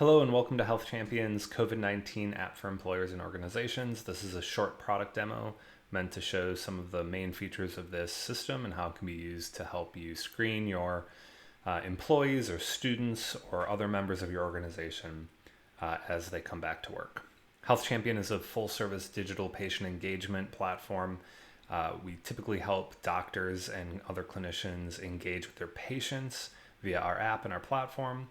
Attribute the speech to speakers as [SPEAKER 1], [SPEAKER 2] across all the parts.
[SPEAKER 1] Hello and welcome to Health Champions COVID-19 app for employers and organizations. This is a short product demo meant to show some of the main features of this system and how it can be used to help you screen your employees or students or other members of your organization as they come back to work. Health Champion is a full-service digital patient engagement platform. We typically help doctors and other clinicians engage with their patients via our app and our platform.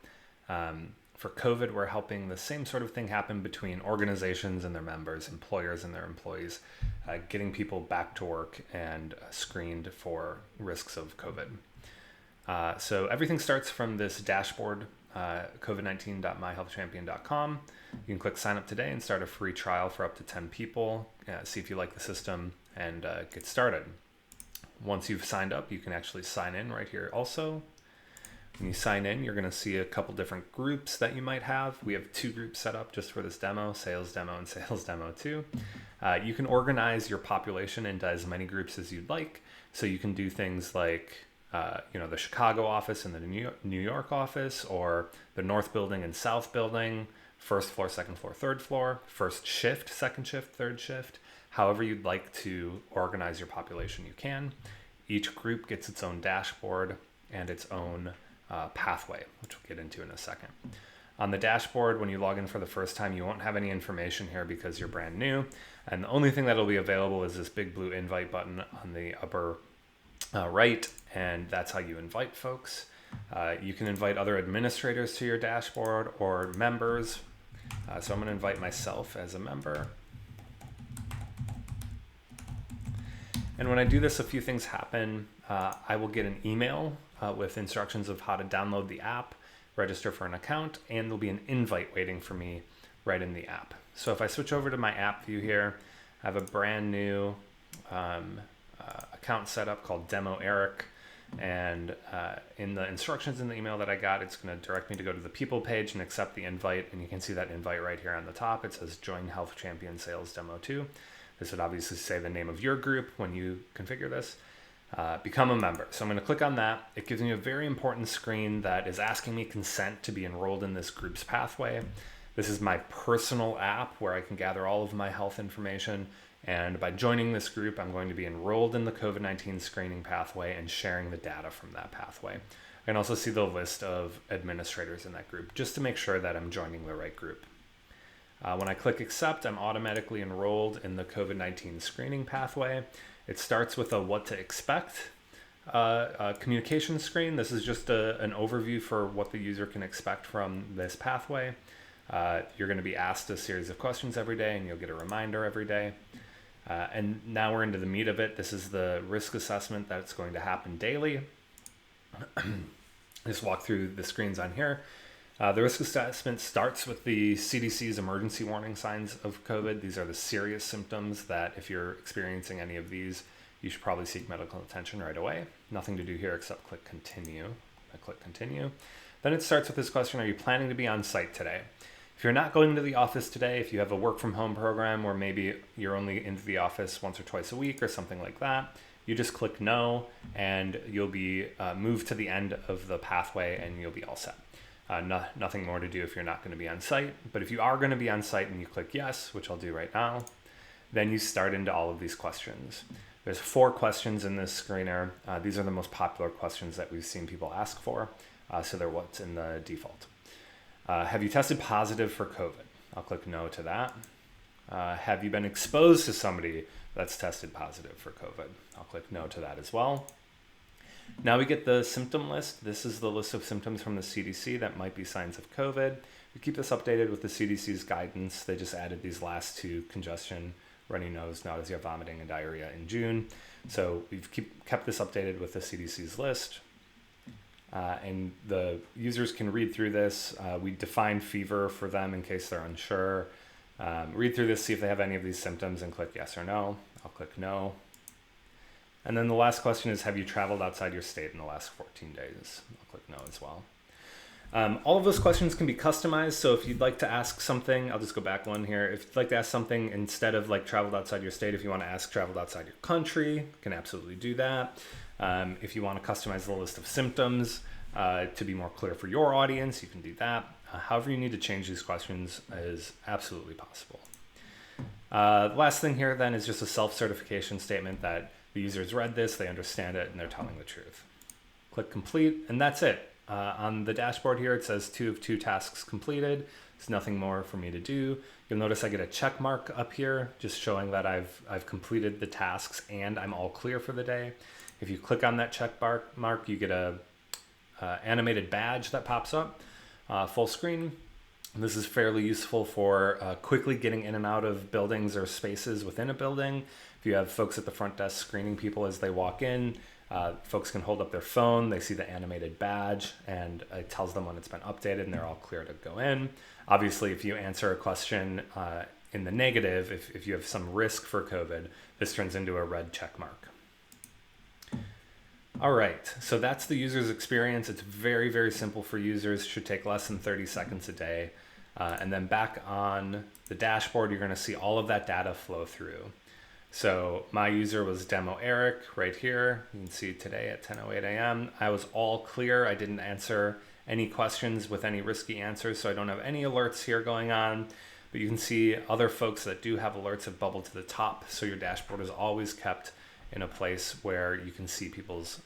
[SPEAKER 1] For COVID, we're helping the same sort of thing happen between organizations and their members, employers and their employees, getting people back to work and screened for risks of COVID. So everything starts from this dashboard, covid19.myhealthchampion.com. You can click sign up today and start a free trial for up to 10 people, see if you like the system and get started. Once you've signed up, you can actually sign in right here also. When you sign in, you're going to see a couple different groups that you might have. We have 2 groups set up just for this demo, Sales Demo and Sales Demo 2. You can organize your population into as many groups as you'd like. So you can do things like, the Chicago office and the New York office, or the North building and South building, first floor, second floor, third floor, first shift, second shift, third shift. However you'd like to organize your population, you can. Each group gets its own dashboard and its own pathway, which we'll get into in a second. On the dashboard, when you log in for the first time, you won't have any information here because you're brand new. And the only thing that'll be available is this big blue invite button on the upper right, and that's how you invite folks. You can invite other administrators to your dashboard or members. So I'm going to invite myself as a member. And when I do this, a few things happen. I will get an email with instructions of how to download the app, register for an account, and there'll be an invite waiting for me right in the app. So if I switch over to my app view here, I have a brand new account set up called Demo Eric. And in the instructions in the email that I got, it's going to direct me to go to the people page and accept the invite. And you can see that invite right here on the top. It says Join Health Champion Sales Demo 2. This would obviously say the name of your group when you configure this. Become a member. So I'm going to click on that. It gives me a very important screen that is asking me consent to be enrolled in this group's pathway. This is my personal app where I can gather all of my health information. And by joining this group, I'm going to be enrolled in the COVID-19 screening pathway and sharing the data from that pathway. I can also see the list of administrators in that group just to make sure that I'm joining the right group. When I click accept, I'm automatically enrolled in the COVID-19 screening pathway. It starts with a what to expect communication screen. This is just an overview for what the user can expect from this pathway. You're going to be asked a series of questions every day, and you'll get a reminder every day. And now we're into the meat of it. This is the risk assessment that's going to happen daily. Just walk through the screens on here. The risk assessment starts with the CDC's emergency warning signs of COVID. These are the serious symptoms that if you're experiencing any of these, you should probably seek medical attention right away. Nothing to do here except click continue. I click continue. Then it starts with this question, are you planning to be on site today? If you're not going to the office today, if you have a work from home program or maybe you're only into the office once or twice a week or something like that, you just click no and you'll be moved to the end of the pathway and you'll be all set. Nothing more to do if you're not going to be on site. But if you are going to be on site and you click yes, which I'll do right now, then you start into all of these questions. There's 4 questions in this screener. These are the most popular questions that we've seen people ask for. So they're what's in the default. Have you tested positive for COVID? I'll click no to that. Have you been exposed to somebody that's tested positive for COVID? I'll click no to that as well. Now we get the symptom list. This is the list of symptoms from the CDC that might be signs of COVID. We keep this updated with the CDC's guidance. They just added these last 2, congestion, runny nose, nausea, vomiting, and diarrhea in June. So we've kept this updated with the CDC's list. And the users can read through this. We define fever for them in case they're unsure. Read through this, see if they have any of these symptoms, and click yes or no. I'll click no. And then the last question is, have you traveled outside your state in the last 14 days? I'll click no as well. All of those questions can be customized. So if you'd like to ask something, I'll just go back one here. If you'd like to ask something instead of like traveled outside your state, if you want to ask traveled outside your country, you can absolutely do that. If you want to customize the list of symptoms, to be more clear for your audience, you can do that. However you need to change these questions is absolutely possible. The last thing here then is just a self-certification statement that the user's read this, they understand it, and they're telling the truth. Click complete, and that's it. On the dashboard here, it says 2 of 2 tasks completed. There's nothing more for me to do. You'll notice I get a check mark up here, just showing that I've completed the tasks and I'm all clear for the day. If you click on that check mark, you get a animated badge that pops up, full screen. And this is fairly useful for quickly getting in and out of buildings or spaces within a building. If you have folks at the front desk screening people as they walk in, folks can hold up their phone, they see the animated badge, and it tells them when it's been updated and they're all clear to go in. Obviously, if you answer a question in the negative, if you have some risk for COVID, this turns into a red check mark. All right, so that's the user's experience. It's very, very simple for users. Should take less than 30 seconds a day. And then back on the dashboard, you're going to see all of that data flow through. So my user was Demo Eric right here. You can see today at 10:08 a.m. I was all clear. I didn't answer any questions with any risky answers, so I don't have any alerts here going on. But you can see other folks that do have alerts have bubbled to the top. So your dashboard is always kept in a place where you can see people's,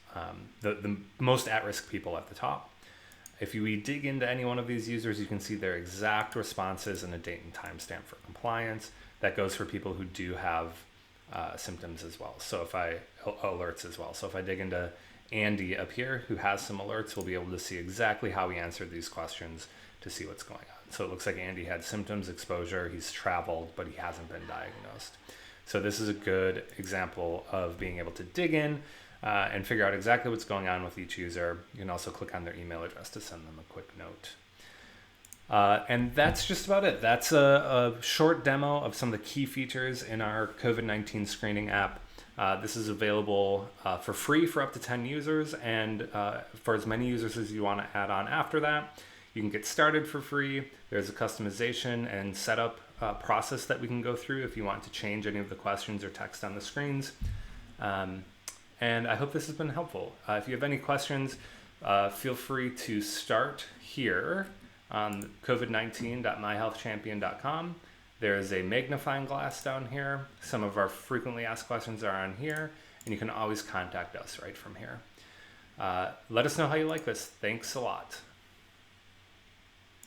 [SPEAKER 1] the most at-risk people at the top. If we dig into any one of these users, you can see their exact responses and a date and timestamp for compliance. That goes for people who do have symptoms as well. So if alerts as well. So if I dig into Andy up here, who has some alerts, we'll be able to see exactly how he answered these questions to see what's going on. So it looks like Andy had symptoms, exposure, he's traveled, but he hasn't been diagnosed. So this is a good example of being able to dig in and figure out exactly what's going on with each user. You can also click on their email address to send them a quick note. And that's just about it. That's a short demo of some of the key features in our COVID-19 screening app. This is available for free for up to 10 users, and for as many users as you want to add on after that. You can get started for free. There's a customization and setup process that we can go through if you want to change any of the questions or text on the screens. And I hope this has been helpful. If you have any questions, feel free to start here on covid19.myhealthchampion.com. There's a magnifying glass down here. Some of our frequently asked questions are on here, and you can always contact us right from here. Let us know how you like this. Thanks a lot.